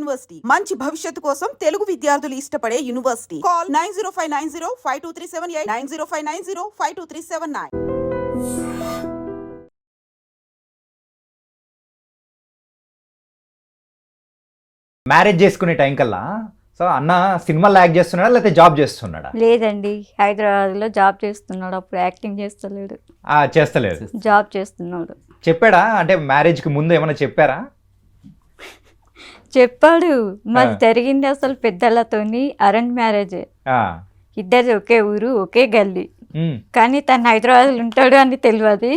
University మంచి భవిష్యత్తు కోసం తెలుగు విద్యార్థులు ఇష్టపడే యూనివర్సిటీ. కాల్ 9059052378 9059052379. మ్యారేజ్ చేసుకునే టైం కల్లా సో అన్న సినిమాలో యాక్ట్ చేస్తున్నాడా లేకపోతే జాబ్ చేస్తున్నాడా? లేదండి, హైదరాబాద్లో జాబ్ చేస్తున్నాడు. అప్పుడు యాక్టింగ్ చేస్తలేడు, చేస్తలేదు, జాబ్ చేస్తున్నాడు. చెప్పాడా? అంటే మ్యారేజ్కి ముందు ఏమైనా చెప్పారా? చెప్పాడు. మాది జరిగింది అసలు పెద్దలతోని అరేంజ్ మ్యారేజ్. ఇద్దరు ఒకే ఊరు ఒకే గల్లీ, కానీ తను హైదరాబాద్లో ఉంటాడు అని తెలియదు.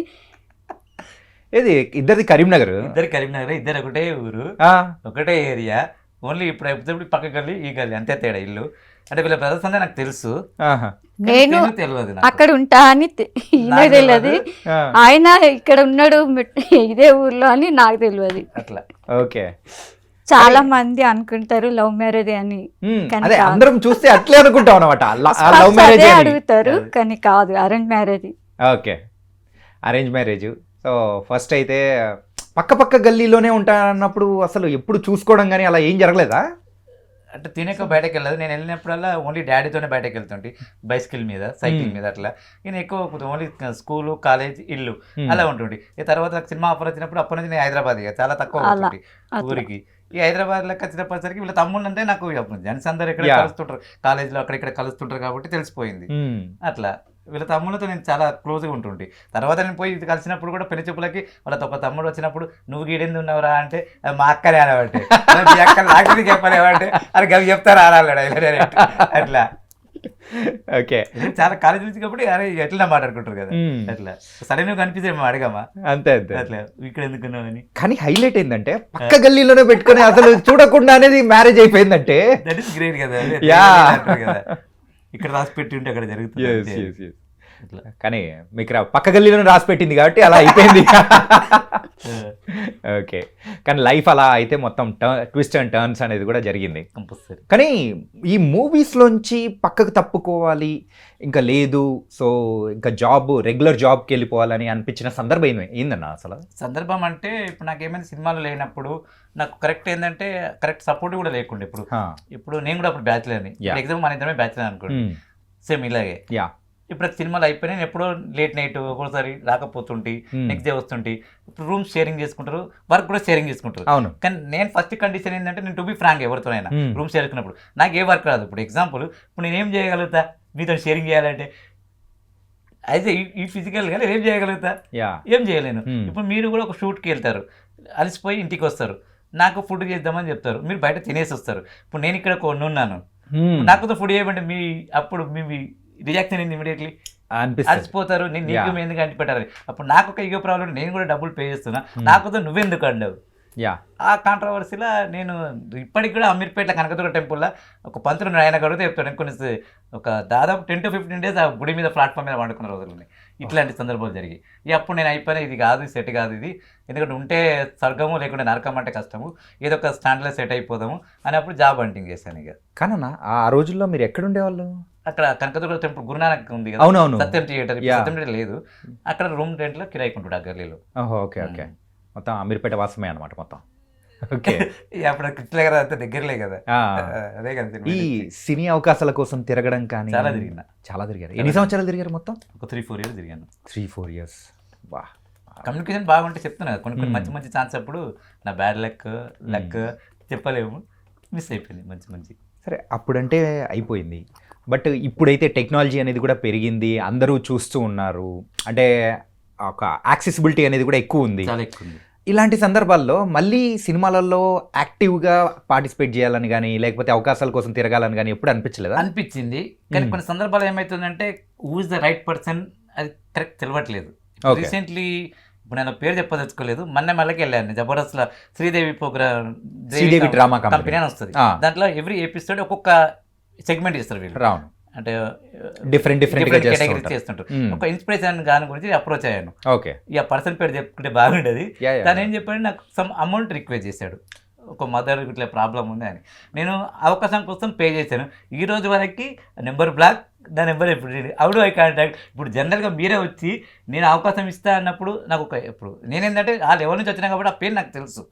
ఏది ఇద్దరిది కరీంనగర్? ఇద్దరు కరీంనగర్, ఇద్దరు ఒకటే ఊరు ఒకటే ఏరియా. ఓన్లీ ఇప్పుడు పక్క గల్లీ ఈ గల్లీ అంతే తేడా. ఇల్లు అంటే వీళ్ళ బ్రదర్స్ అంటే నాకు తెలుసు, నేను తెలియదు అక్కడ ఉంటా అని తెలియదు. ఆయన ఇక్కడ ఉన్నాడు ఇదే ఊర్లో అని నాకు తెలియదు. అట్లా ఓకే. చాలా మంది అనుకుంటారు లవ్ మ్యారేజ్ అని, అదే అందరం చూస్తే అట్లే అనుకుంటాం అనమాట, లవ్ మ్యారేజ్ అడుగుతారు, కానీ కాదు, arrange marriage. Okay, arrange marriage. So first అయితే పక్క పక్క గల్లీలోనే ఉంటానన్నప్పుడు అసలు ఎప్పుడు చూసుకోవడం కానీ అలా ఏం జరగలేదా? అంటే తినేక బయటకు వెళ్ళదు. నేను వెళ్ళినప్పుడల్లా ఓన్లీ డాడీతోనే బయటకు వెళ్తుంటే, బైసికల్ మీద సైకిల్ మీద అట్లా. నేను ఎక్కువ ఓన్లీ స్కూలు కాలేజ్ ఇల్లు అలా ఉంటుండే. తర్వాత నాకు సినిమా ఆఫర్ వచ్చినప్పుడు అప్పటి నుంచి నేను హైదరాబాద్ ఇక చాలా తక్కువ ఉంటుంది ఊరికి. ఈ హైదరాబాద్ లెక్క వచ్చినప్పటిసరికి వీళ్ళ తమ్ముళ్ళు అంటే నాకు జెంట్స్ అందరు ఇక్కడ కలుస్తుంటారు, కాలేజ్లో అక్కడిక్కడ కలుస్తుంటారు కాబట్టి తెలిసిపోయింది. అట్లా వీళ్ళ తమ్ముళ్ళతో నేను చాలా క్లోజ్గా ఉంటుండే. తర్వాత నేను పోయి కలిసినప్పుడు కూడా పెళ్లి చూపులకి వాళ్ళతో ఒక తమ్ముడు వచ్చినప్పుడు నువ్వు గీడింది ఉన్నావురా అంటే మా అక్కనే అనబట్టే, మీ అక్క నాకు చెప్పలేవంటే అది గవి చెప్తారా అనాలి అట్లా. ఓకే, చాలా కాలేజ్ నుంచి కాబట్టి అరే ఎట్లా మాట్లాడుకుంటారు కదా అట్లా. సరే నువ్వు కనిపిస్తే మేము అడగమా అంతే అంతే అట్లా ఇక్కడ ఎందుకున్నావు అని. కానీ హైలైట్ ఏంటంటే పక్క గల్లీలోనే పెట్టుకుని అసలు చూడకుండా అనేది మ్యారేజ్ అయిపోయిందంటే దట్ ఈస్ గ్రేట్ కదా. ఇక్కడ రాసి పెట్టి ఉంటే అక్కడ జరుగుతుంది. కానీ మీకు పక్క గల్లీలోనే రాసి పెట్టింది కాబట్టి అలా అయిపోయింది. ఓకే, కానీ లైఫ్ అలా అయితే మొత్తం ట్విస్ట్ అండ్ టర్న్స్ అనేది కూడా జరిగింది కంపల్సరీ. కానీ ఈ మూవీస్లోంచి పక్కకు తప్పుకోవాలి ఇంకా లేదు, సో ఇంకా రెగ్యులర్ జాబ్కి వెళ్ళిపోవాలని అనిపించిన సందర్భం ఏందన్నా అసలు? సందర్భం అంటే ఇప్పుడు నాకేమైనా సినిమాలు లేనప్పుడు నాకు కరెక్ట్ ఏంటంటే కరెక్ట్ సపోర్ట్ కూడా లేకుండే. ఇప్పుడు నేను కూడా అప్పుడు బ్యాచులర్ని, ఎగ్జామ్ మన ఇద్దరమే బ్యాచులర్ అనుకోండి, సేమ్ ఇలాగే. ఇప్పుడు సినిమాలు అయిపోయినా నేను ఎప్పుడో లేట్ నైట్ ఒక్కోసారి రాకపోతుంటే నెక్స్ట్ డే వస్తుంటే. ఇప్పుడు రూమ్స్ షేరింగ్ చేసుకుంటారు, వర్క్ కూడా షేరింగ్ చేసుకుంటారు. అవును, కానీ నేను ఫస్ట్ కండిషన్ ఏంటంటే నేను టు బి ఫ్రాంక్ ఎవరితోనైనా రూమ్ షేరుకున్నప్పుడు నాకు ఏ వర్క్ రాదు. ఇప్పుడు ఎగ్జాంపుల్ ఇప్పుడు నేను ఏం చేయగలుగుతా మీతో షేరింగ్ చేయాలంటే అయితే ఈ ఫిజికల్గా నేను ఏం చేయగలుగుతా? ఏం చేయలేను. ఇప్పుడు మీరు కూడా ఒక షూట్కి వెళ్తారు, అలసిపోయి ఇంటికి వస్తారు, నాకు ఫుడ్ చేద్దామని చెప్తారు, మీరు బయట తినేసి వస్తారు. ఇప్పుడు నేను ఇక్కడ కొన్ని ఉన్నాను, నాకు ఫుడ్ చేయమంటే అప్పుడు మీ రియాక్షన్ ఏంది? ఇమీడియట్లీ అలసిపోతారు, నేను నీకు ఎందుకు అంటి పెట్టాలి. అప్పుడు నాకు ఒక ఈగో ప్రాబ్లం, నేను కూడా డబ్బులు పే చేస్తున్నా, నాకుతో నువ్వెందుకు అన్నావు. ఆ కాంట్రవర్సీలో నేను ఇప్పటికి కూడా అమీర్పేట కనకదుర్గ టెంపుల్లో ఒక పంతులు ఆయన గడితే చెప్తాను, కొన్ని ఒక దాదాపు 10 to 15 days ఆ గుడి మీద ప్లాట్ఫామ్ మీద వండుకున్న రోజులు ఉన్నాయి. ఇట్లాంటి సందర్భాలు జరిగాయి. అప్పుడు నేను అయిపోయినా ఇది కాదు, సెట్ కాదు ఇది, ఎందుకంటే ఉంటే స్వర్గము లేకుంటే నరకం అంటే కష్టము, ఏదో ఒక స్టాండ్లో సెట్ అయిపోదాము అని అప్పుడు జాబ్ హంటింగ్ చేశాను. ఇక కానన్నా ఆ రోజుల్లో మీరు ఎక్కడ ఉండేవాళ్ళు? అక్కడ కనకదుర్గ టెంపుల్ గురునానక్ ఉంది కదా, అవునవును, సత్యం థియేటర్. సత్యం థియేటర్ లేదు, అక్కడ రూమ్ రెంట్లో కిరాయికుంటాడు ఆ గల్లీలో. ఓకే ఓకే, మొత్తం అమీర్పేట వాసమే అనమాట మొత్తం. ఓకే, అప్పుడు కృష్ణ గారు అంతా దగ్గరలే కదా. అదే కదా, ఈ సినీ అవకాశాల కోసం తిరగడం కానీ చాలా తిరిగారు. ఎన్ని సంవత్సరాలు తిరిగారు మొత్తం? ఒక 3-4 years తిరిగాను. 3-4 years. వా, కమ్యూనికేషన్ బాగుంటే చెప్తున్నా కదా, కొన్ని మంచి మంచి ఛాన్స్. అప్పుడు నా బ్యాడ్ లక్ చెప్పలేము, మిస్ అయిపోయింది మంచి. సరే, అప్పుడంటే అయిపోయింది. బట్ ఇప్పుడైతే టెక్నాలజీ అనేది కూడా పెరిగింది, అందరూ చూస్తూ ఉన్నారు, అంటే ఒక యాక్సెసిబిలిటీ అనేది కూడా ఎక్కువ ఉంది, చాలా ఎక్కువ ఉంది. ఇలాంటి సందర్భాల్లో మళ్ళీ సినిమాలలో యాక్టివ్గా పార్టిసిపేట్ చేయాలని కానీ లేకపోతే అవకాశాల కోసం తిరగాలని కానీ ఎప్పుడు అనిపించలేదా? అనిపించింది, కానీ కొన్ని సందర్భాలు ఏమవుతుందంటే who is the right person అది కరెక్ట్ తెలియట్లేదు. రీసెంట్లీ ఇప్పుడు నేను పేరు చెప్పదలుచుకోలేదు, మళ్ళకి వెళ్ళాను జబర్దస్త్లో శ్రీదేవి డ్రామా కంపెనీ అని వస్తుంది. దాంట్లో ఎవ్రీ ఎపిసోడ్ ఒక్కొక్క సెగ్మెంట్ ఇస్తారు వీళ్ళు, రావును డిఫరెంట్ కేటగిరీ చేస్తుంటారు. ఒక ఇన్స్పిరేషన్ గాని గురించి అప్రోచ్ అయ్యాను. ఓకే, ఇక పర్సన్ పేరు చెప్పుకుంటే బాగుండేది. తను ఏం చెప్పాడు, నాకు సమ్ అమౌంట్ రిక్వెస్ట్ చేశాడు. ఒక మదర్ ఇట్లా ప్రాబ్లం ఉంది అని నేను అవకాశం కోసం పే చేశాను. ఈ రోజు వరకు నెంబర్ బ్లాక్, నా నెంబర్ ఎప్పుడు అవుడు ఐ కాంటాక్ట్. ఇప్పుడు జనరల్గా మీరే వచ్చి నేను అవకాశం ఇస్తా అన్నప్పుడు నాకు ఇప్పుడు నేనేంటంటే ఆ లెవెల్ నుంచి వచ్చినా కాబట్టి ఆ పేరు నాకు తెలుసు.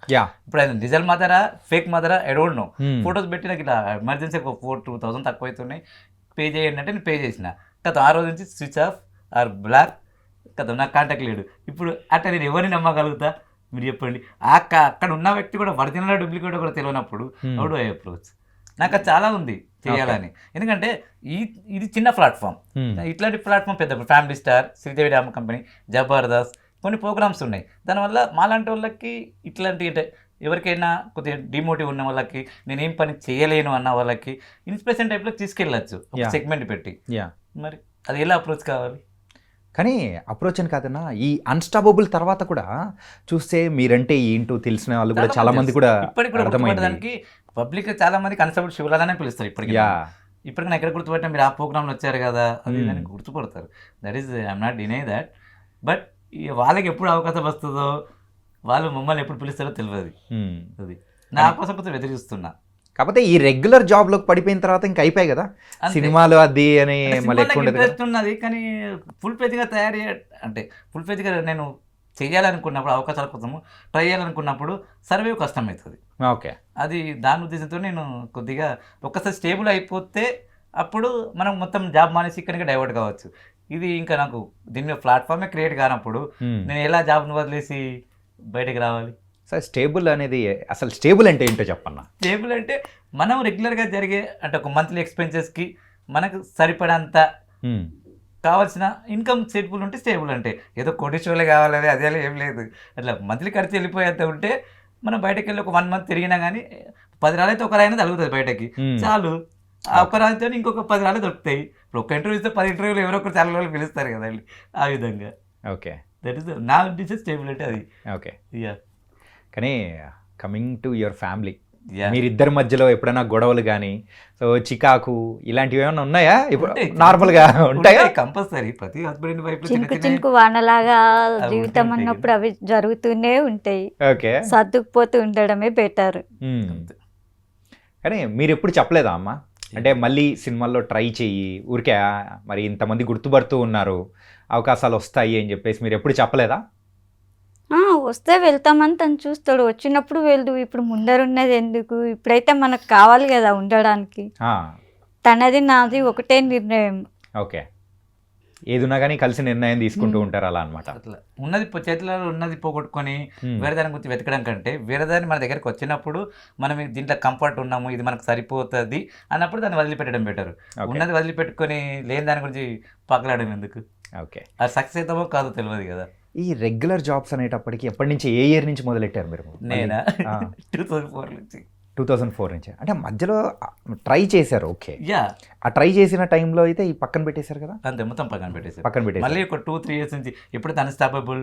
ఇప్పుడు ఆయన నిజల్ మదరా ఫేక్ మదరా ఐ డోంట్ నో. ఫొటోస్ పెట్టి నాకు ఇలా ఎమర్జెన్సీ ఒక 4,000-2,000 తక్కువ అవుతున్నాయి, పే చేయండి అంటే నేను పే చేసిన కదా. ఆ రోజు నుంచి స్విచ్ ఆఫ్ ఆర్ బ్లాక్ కదా, నాకు కాంటాక్ట్ లేడు. ఇప్పుడు అట్లా నేను ఎవరిని నమ్మగలుగుతా మీరు చెప్పండి. అక్కడ ఉన్న వ్యక్తి కూడా ఒరిజినల్ డూప్లికేట్ కూడా తెలియనప్పుడు అవుడు ఐ అప్రోచ్. నాకు అది చాలా ఉంది చేయాలని. ఎందుకంటే ఇది చిన్న ప్లాట్ఫామ్, ఇట్లాంటి ప్లాట్ఫామ్ పెద్ద family star, Sridevi drama company, Jabardasth కొన్ని ప్రోగ్రామ్స్ ఉన్నాయి. దానివల్ల మాలాంటి వాళ్ళకి ఇట్లాంటి అంటే ఎవరికైనా కొద్దిగా డిమోటివ్ ఉన్న వాళ్ళకి, నేనేం పని చేయలేను అన్న వాళ్ళకి ఇన్స్పిరేషన్ టైప్లో తీసుకెళ్ళచ్చు ఒక సెగ్మెంట్ పెట్టి. మరి అది ఎలా అప్రోచ్ కావాలి? కానీ అప్రోచ్ అని కాదన్నా, ఈ అన్స్టాపబుల్ తర్వాత కూడా చూస్తే మీరంటే ఏంటో తెలిసిన వాళ్ళు కూడా చాలా మంది కూడా ఇప్పటికి కూడా గుర్తుపట్టడానికి పబ్లిక్ చాలా మంది కన్స్టాబుల్ శివలాగానే పిలుస్తారు. ఇప్పటికి నేను ఎక్కడ గుర్తుపట్టినా మీరు ఆ ప్రోగ్రామ్లో వచ్చారు కదా అది దానికి గుర్తుపడతారు. That is I'm not deny that. But వాళ్ళకి ఎప్పుడు అవకాశం వస్తుందో, వాళ్ళు మమ్మల్ని ఎప్పుడు పిలుస్తారో తెలియదు. అది నా కోసం కొంచెం ఎదురుస్తున్నా. కాకపోతే ఈ రెగ్యులర్ జాబ్లోకి పడిపోయిన తర్వాత ఇంకా అయిపోయాయి కదా సినిమాలు అది అని మళ్ళీ ఇంట్రెస్ట్ ఉన్నది. కానీ ఫుల్ పేజ్గా తయారు అంటే ఫుల్ పేజ్గా నేను చేయాలనుకున్నప్పుడు, అవకాశాల కోసము ట్రై చేయాలనుకున్నప్పుడు సర్వే కష్టమవుతుంది. ఓకే, అది దాని ఉద్దేశంతో నేను కొద్దిగా ఒక్కసారి స్టేబుల్ అయిపోతే అప్పుడు మనం మొత్తం జాబ్ మానేసి ఇక్కడికి డైవర్ట్ కావచ్చు. ఇది ఇంకా నాకు దీని ప్లాట్ఫామే క్రియేట్ కానప్పుడు నేను ఎలా జాబ్ను వదిలేసి బయటకు రావాలి? సార్ స్టేబుల్ అనేది అసలు స్టేబుల్ అంటే ఏంటో చెప్పన్నా. స్టేబుల్ అంటే మనం రెగ్యులర్గా జరిగే అంటే ఒక మంత్లీ ఎక్స్పెన్సెస్కి మనకు సరిపడంత కావాల్సిన ఇన్కమ్ స్టేబుల్ ఉంటే స్టేబుల్. అంటే ఏదో కోటీశ్వర్లే కావాలని అదే ఏం లేదు. అట్లా మంత్లీ ఖర్చు వెళ్ళిపోయేంత ఉంటే మనం బయటకు వెళ్ళి ఒక 1 month తిరిగినా కానీ 10 రాళ్ళైతే ఒక రాయినా తగ్గుతుంది బయటకి, చాలు. ఆ ఒక రాయితో ఇంకొక 10 రాళ్ళు దొరుకుతాయి. ఇప్పుడు ఒక ఇంటర్వ్యూ ఇస్తే 10 ఇంటర్వ్యూలు ఎవరో ఒకరు చాలా రోజులు పిలుస్తారు కదండి. ఆ విధంగా ఓకే, దట్ ఈస్ నా ఉద్దేశం స్టేబుల్ అంటే అది. Okay, yeah. కానీ కమింగ్ టు యువర్ ఫ్యామిలీ, మీరిద్దరి మధ్యలో ఎప్పుడైనా గొడవలు కానీ చికాకు ఇలాంటివి ఏమైనా ఉన్నాయా? ఇప్పుడు నార్మల్గా ఉంటాయా? కంపల్సరీ ప్రతి హస్బెండ్ వైఫ్ చినుకు చినుకు వానలాగా జీవితం అన్నప్పుడు అవి జరుగుతూనే ఉంటాయి. ఓకే, సర్దుకుపోతూ ఉండడమే బెటర్. కానీ మీరు ఎప్పుడు చెప్పలేదా అమ్మ, అంటే మళ్ళీ సినిమాల్లో ట్రై చెయ్యి, ఊరికే మరి ఇంతమంది గుర్తుపడుతూ ఉన్నారు, అవకాశాలు వస్తాయి అని చెప్పేసి మీరు ఎప్పుడు చెప్పలేదా? వస్తే వెళ్తామని తను చూస్తాడు, వచ్చినప్పుడు వెళ్దు. ఇప్పుడు ముందరున్నది ఎందుకు, ఇప్పుడైతే మనకు కావాలి కదా ఉండడానికి. తనది నాది ఒకటే నిర్ణయం. ఓకే, ఏదున్నా కానీ కలిసి నిర్ణయం తీసుకుంటూ ఉంటారు అలా అనమాట. అట్లా ఉన్నది చేతిలో ఉన్నది పోగొట్టుకొని వేరే దాని గురించి వెతకడం కంటే వేరే దాన్ని మన దగ్గరికి వచ్చినప్పుడు మనం దీంట్లో కంఫర్ట్ ఉన్నాము, ఇది మనకు సరిపోతుంది అన్నప్పుడు దాన్ని వదిలిపెట్టడం బెటర్. ఉన్నది వదిలిపెట్టుకొని లేని దాని గురించి పగలాడడం ఎందుకు? ఓకే, అది సక్సెస్ అవుతామో కాదో తెలియదు కదా. ఈ రెగ్యులర్ జాబ్స్ అనేటప్పటికి ఎప్పటి నుంచి, ఏ ఇయర్ నుంచి మొదలెట్టారు మీరు? నేనా 2004 నుంచి. 2004 నుంచి అంటే మధ్యలో ట్రై చేశారు. Okay, yeah. ఆ ట్రై చేసిన టైంలో అయితే ఈ పక్కన పెట్టేశారు కదా? అంతే, మొత్తం పక్కన పెట్టేశారు. మళ్ళీ ఒక 2-3 years నుంచి ఎప్పుడైతే అన్స్టాపబుల్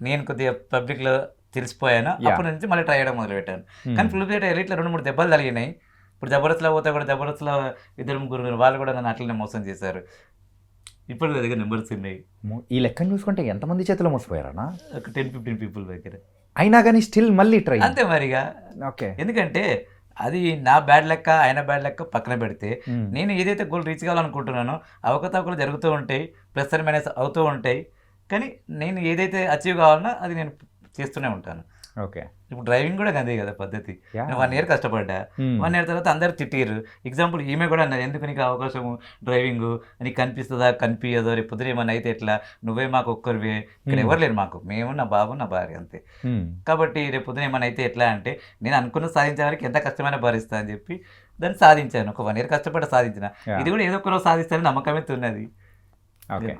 నేను కొద్దిగా పబ్లిక్లో తెలిసిపోయాను అప్పటి నుంచి మళ్ళీ ట్రై చేయడం మొదలుపెట్టాను. కానీ ఫుల్ ప్లేట్ ఇట్లా 2-3 దెబ్బలు తగిలినాయి. ఇప్పుడు జబర్దస్త్లో పోతే కూడా జబర్దస్త్లో 2-3 వాళ్ళు కూడా నన్ను అట్లనే మోసం చేశారు. ఇప్పుడు నా దగ్గర నెంబర్స్ ఉన్నాయి. ఈ లెక్కను చూసుకుంటే ఎంతమంది చేతిలో మోసపోయారనా? ఒక 10-15 people దగ్గర. అయినా కానీ స్టిల్ మళ్ళీ ట్రై. అంతే మరిగా. ఓకే, ఎందుకంటే అది నా బ్యాడ్ లెక్క ఆయన బ్యాడ్ లెక్క పక్కన పెడితే నేను ఏదైతే గోల్ రీచ్ కావాలనుకుంటున్నానో అవకతవకలు జరుగుతూ ఉంటాయి, ప్లస్ అండ్ మైనస్ అవుతూ ఉంటాయి. కానీ నేను ఏదైతే అచీవ్ కావాలన్నా అది నేను చేస్తూనే ఉంటాను. ఓకే, ఇప్పుడు డ్రైవింగ్ కూడా అంతే కదా పద్ధతి. నేను 1 year కష్టపడ్డా, 1 year తర్వాత అందరు తిట్టిరు. ఎగ్జాంపుల్ ఈమె కూడా అన్నది, ఎందుకు నీకు అవకాశము డ్రైవింగ్, నీకు కనిపిస్తుందా కనిపించదో, రేపు పొద్దున ఏమన్నా అయితే ఎట్లా, నువ్వే మాకు ఒక్కరివే, ఇక్కడ ఎవరు లేరు మాకు, మేము నా బాబు నా భార్య అంతే. కాబట్టి రేపు పొద్దున ఏమన్నా అయితే ఎట్లా అంటే నేను అనుకున్న సాధించే వారికి ఎంత కష్టమైనా భరిస్తా అని చెప్పి దాన్ని సాధించాను. ఒక 1 year కష్టపడి సాధించిన. ఇది కూడా ఏదో ఒక రోజు సాధిస్తానని నమ్మకమే ఉన్నది. ఓకే.